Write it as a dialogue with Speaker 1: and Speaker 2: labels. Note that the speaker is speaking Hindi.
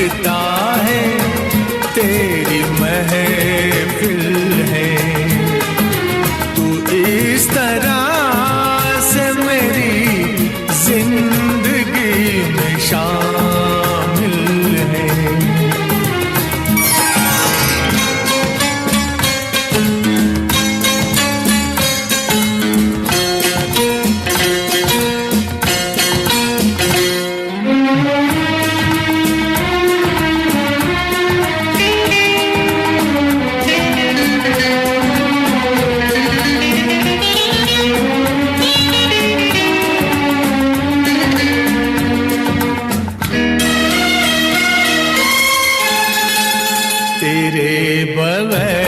Speaker 1: लगता है तेरी महफिल है। तू इस तरह से मेरी जिंदगी में शामिल है। तेरे बगैर